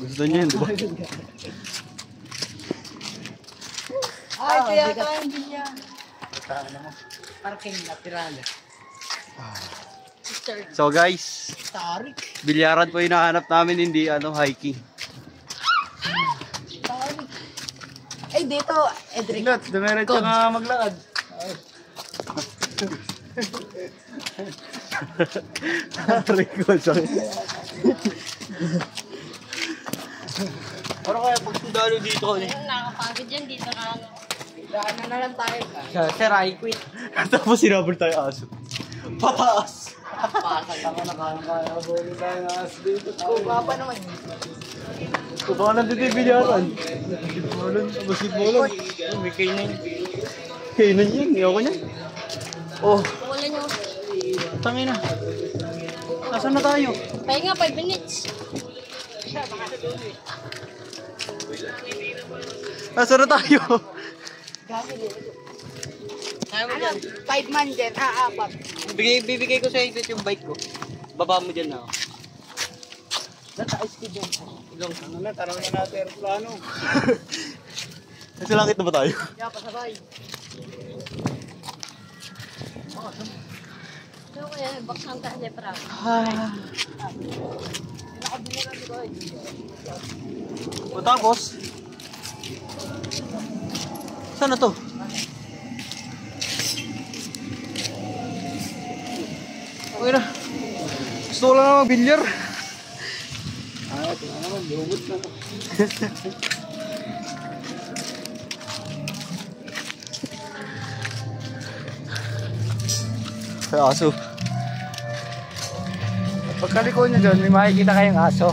Gusto niya yun, di ba? Ay, kaya kain din niya. Parking natural. So guys, Tarik. bilyaran po yung hinahanap namin, hindi hiking. Tarik. Ay, dito, Edric. Lot, dumiretso nga maglakad. Record, sorry. Ano kaya pag sundalo dito? Nakakapagod yan dito ka. Daan na lang tayo. Sir, I quit. Tapos sinabol tayo aso. Pataas! Pasag ako na kaya huli tayo ng aso dito. Kung pa naman. Kung baka nandito yung bilyaran. Basketballan. May kainan. Kainan yan, ayoko niyan. Oh, Wala nyo. tangina. Nasaan na tayo? Pahinga 5 minutes. Nasaan na tayo? Ano? 5 man din, 4. Bibigay ko sa exit yung bike ko. Baba mo dyan na. Nataas ko dyan. Ilong. Ano na, tanongin na natin ang plano. Nasa langit na ba tayo? Kaya pasabay. So kaya baksan tayo na para. O tapos? Saan na to? Okay na. Gusto ko lang naman bilyar. Ito na naman, lumot na. Ay, aso. Pagkaliko nyo dyan, may makikita kayong aso.